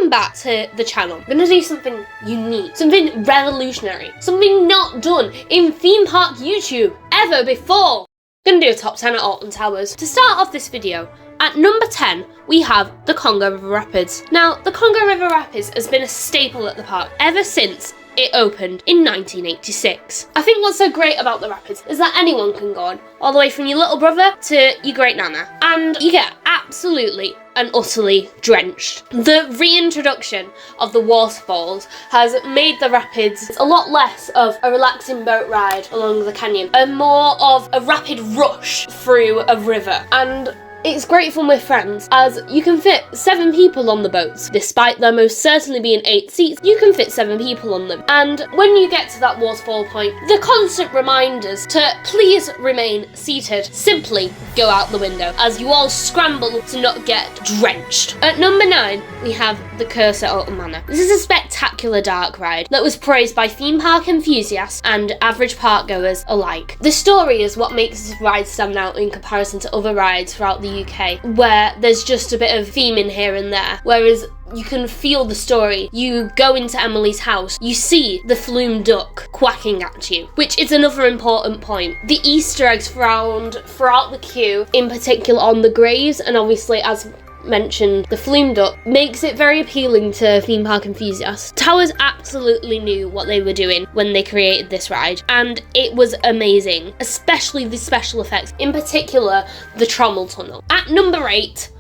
welcome back to the channel. I'm going to do something unique, something revolutionary, something not done in theme park YouTube ever before. I'm going to do a top 10 at Alton Towers. To start off this video, at number 10, we have the Congo River Rapids. Now, the Congo River Rapids has been a staple at the park ever since it opened in 1986. I think what's so great about the Rapids is that anyone can go on, all the way from your little brother to your great nana, and you get absolutely and utterly drenched. The reintroduction of the waterfalls has made the Rapids a lot less of a relaxing boat ride along the canyon and more of a rapid rush through a river. And it's great fun with friends, as you can fit 7 people on the boats. Despite there most certainly being 8 seats, you can fit 7 people on them. And when you get to that waterfall point, the constant reminders to please remain seated simply go out the window, as you all scramble to not get drenched. At number 9, we have the Curse at Alton Manor. This is a spectacular dark ride that was praised by theme park enthusiasts and average park goers alike. The story is what makes this ride stand out in comparison to other rides throughout the UK, where there's just a bit of theming here and there, whereas you can feel the story. You go into Emily's house, you see the flume duck quacking at you, which is another important point. The Easter eggs found throughout the queue, in particular on the graves, and obviously as mentioned, the flume duck, makes it very appealing to theme park enthusiasts. Towers absolutely knew what they were doing when they created this ride, and it was amazing, especially the special effects, in particular the trommel tunnel. At number 8,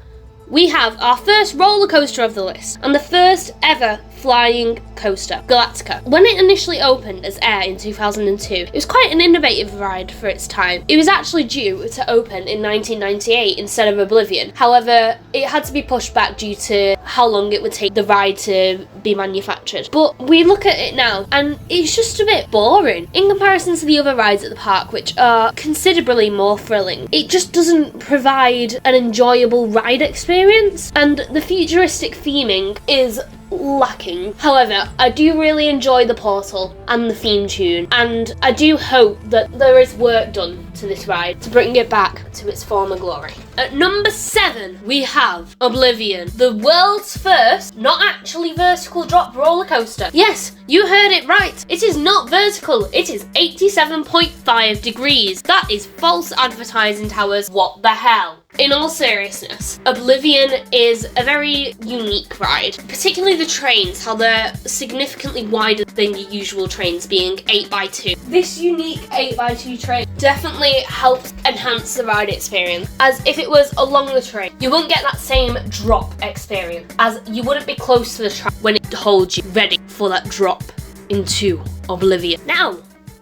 we have our first roller coaster of the list, and the first ever flying coaster, Galactica. When it initially opened as Air in 2002, it was quite an innovative ride for its time. It was actually due to open in 1998 instead of Oblivion. However, it had to be pushed back due to how long it would take the ride to be manufactured. But we look at it now, and it's just a bit boring in comparison to the other rides at the park, which are considerably more thrilling. It just doesn't provide an enjoyable ride experience, and the futuristic theming is lacking. However, I do really enjoy the portal and the theme tune, and I do hope that there is work done to this ride to bring it back to its former glory. At number 7, we have Oblivion, the world's first not actually vertical drop roller coaster. Yes, you heard it right. It is not vertical, it is 87.5 degrees. That is false advertising, Towers. What the hell? In all seriousness, Oblivion is a very unique ride, particularly the trains, how they're significantly wider than your usual trains, being 8x2. This unique 8x2 train definitely helps enhance the ride experience, as if it was along the train, you wouldn't get that same drop experience, as you wouldn't be close to the track when it holds you ready for that drop into Oblivion. Now,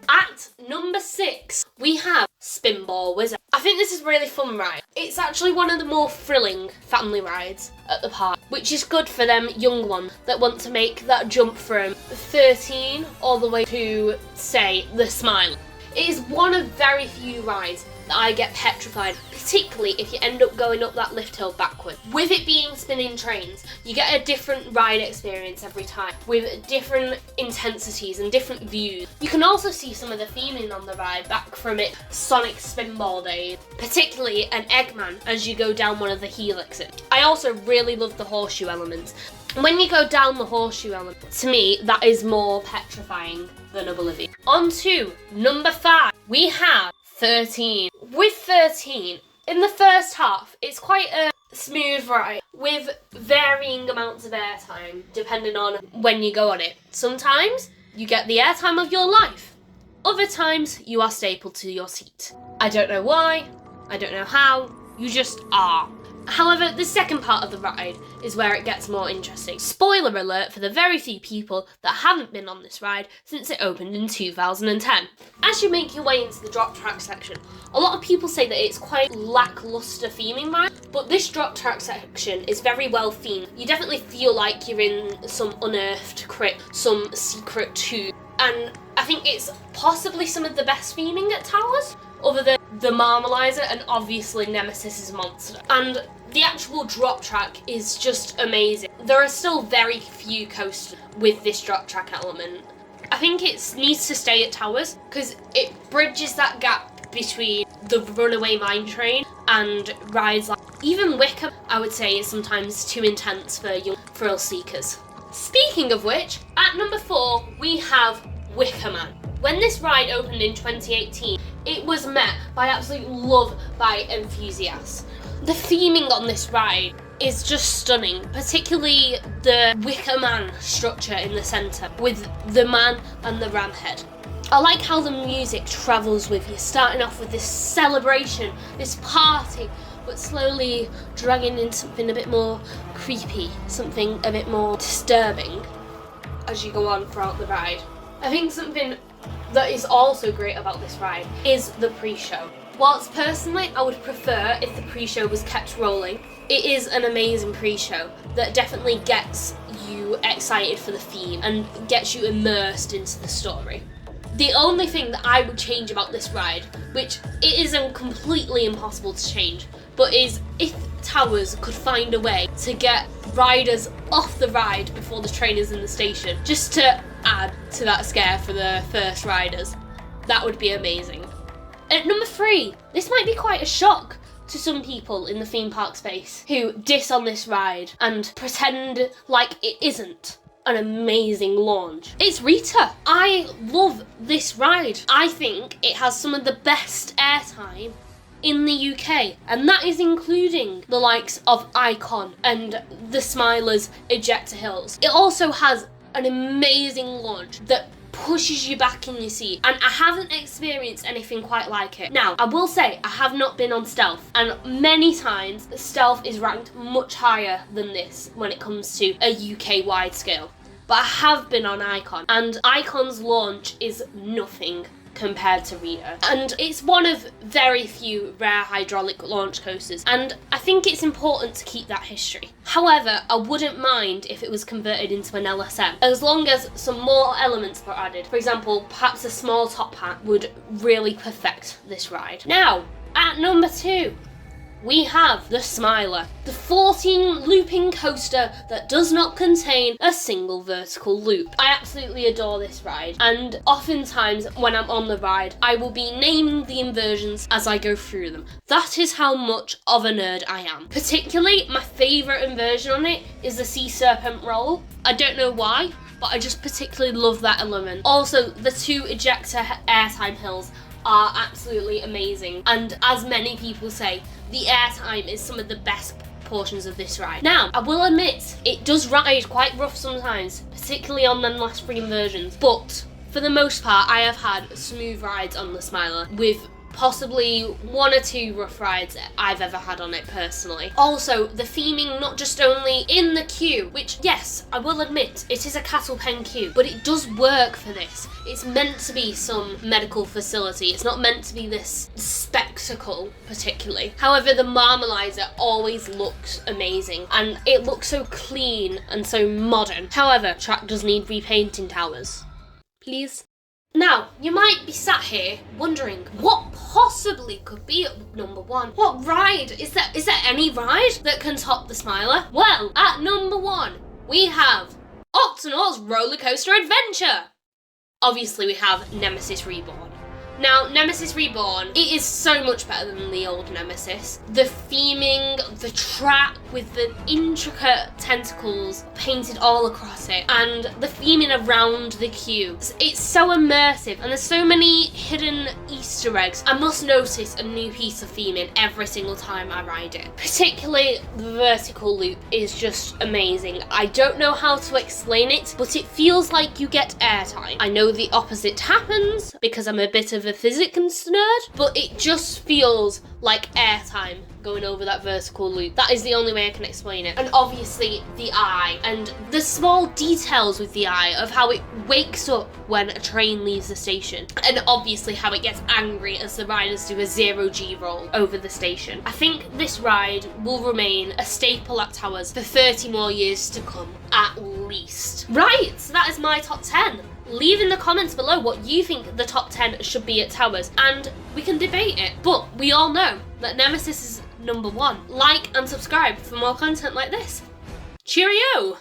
at number 6, we have Spinball Wizard. I think this is a really fun ride. It's actually one of the more thrilling family rides at the park, which is good for them young ones that want to make that jump from 13 all the way to, say, the Smile. It is one of very few rides that I get petrified, particularly if you end up going up that lift hill backward. With it being spinning trains, you get a different ride experience every time, with different intensities and different views. You can also see some of the theming on the ride back from its Sonic Spinball days, particularly an Eggman as you go down one of the helixes. I also really love the horseshoe elements. When you go down the horseshoe element, to me, that is more petrifying than Oblivion. On to number 5, we have 13. With 13, in the first half, it's quite a smooth ride with varying amounts of airtime depending on when you go on it. Sometimes you get the airtime of your life. Other times you are stapled to your seat. I don't know why, I don't know how, you just are. However, the second part of the ride is where it gets more interesting. Spoiler alert for the very few people that haven't been on this ride since it opened in 2010. As you make your way into the drop track section, a lot of people say that it's quite lackluster theming ride, but this drop track section is very well themed. You definitely feel like you're in some unearthed crypt, some secret tube, and I think it's possibly some of the best theming at Towers, other than the Marmalizer and obviously Nemesis' monster. And the actual drop track is just amazing. There are still very few coasters with this drop track element. I think it needs to stay at Towers because it bridges that gap between the Runaway Mine Train and rides like Even Wickerman, I would say, is sometimes too intense for young thrill seekers. Speaking of which, at number 4, we have Wickerman. When this ride opened in 2018, it was met by absolute love by enthusiasts. The theming on this ride is just stunning, particularly the Wickerman structure in the centre with the man and the ram head. I like how the music travels with you, starting off with this celebration, this party, but slowly dragging in something a bit more creepy, something a bit more disturbing as you go on throughout the ride. I think something that is also great about this ride is the pre-show. Whilst personally I would prefer if the pre-show was kept rolling, it is an amazing pre-show that definitely gets you excited for the theme and gets you immersed into the story. The only thing that I would change about this ride, which it isn't completely impossible to change, but is if Towers could find a way to get riders off the ride before the train is in the station, just to add to that scare for the first riders, that would be amazing. At number 3, this might be quite a shock to some people in the theme park space who diss on this ride and pretend like it isn't an amazing launch. It's Rita. I love this ride. I think it has some of the best airtime in the UK, and that is including the likes of Icon and the Smilers Ejector Hills. It also has an amazing launch that pushes you back in your seat, and I haven't experienced anything quite like it. Now, I will say I have not been on Stealth, and many times Stealth is ranked much higher than this when it comes to a UK wide scale. But I have been on Icon, and Icon's launch is nothing compared to Rita. And it's one of very few rare hydraulic launch coasters, and I think it's important to keep that history. However, I wouldn't mind if it was converted into an LSM, as long as some more elements were added. For example, perhaps a small top hat would really perfect this ride. Now, at number 2, we have the Smiler, the 14 looping coaster that does not contain a single vertical loop. I absolutely adore this ride, and oftentimes when I'm on the ride, I will be naming the inversions as I go through them. That is how much of a nerd I am. Particularly, my favourite inversion on it is the Sea Serpent roll. I don't know why, but I just particularly love that element. Also, the 2 ejector airtime hills are absolutely amazing, and as many people say, the airtime is some of the best portions of this ride. Now, I will admit, it does ride quite rough sometimes, particularly on them last 3 inversions, but for the most part, I have had smooth rides on the Smiler, with possibly 1 or 2 rough rides I've ever had on it personally. Also, the theming not just only in the queue, which yes, I will admit, it is a cattle pen queue, but it does work for this. It's meant to be some medical facility. It's not meant to be this spectacle particularly. However, the Marmalizer always looks amazing, and it looks so clean and so modern. However, track does need repainting, Towers. Please. Now, you might be sat here wondering what possibly could be at number 1. What ride? Is there any ride that can top the Smiler? Well, at number 1, we have Octonauts Roller Coaster Adventure. Obviously, we have Nemesis Reborn. Now, Nemesis Reborn, it is so much better than the old Nemesis. The theming, the track with the intricate tentacles painted all across it, and the theming around the queue. It's so immersive, and there's so many hidden Easter eggs. I must notice a new piece of theming every single time I ride it. Particularly, the vertical loop is just amazing. I don't know how to explain it, but it feels like you get airtime. I know the opposite happens, because I'm a bit of a physics nerd, but it just feels like airtime going over that vertical loop. That is the only way I can explain it. And obviously the eye, and the small details with the eye of how it wakes up when a train leaves the station, and obviously how it gets angry as the riders do a 0G roll over the station. I think this ride will remain a staple at Towers for 30 more years to come, at least. Right, so that is my top 10. Leave in the comments below what you think the top 10 should be at Towers, and we can debate it. But we all know that Nemesis is number 1. Like and subscribe for more content like this. Cheerio!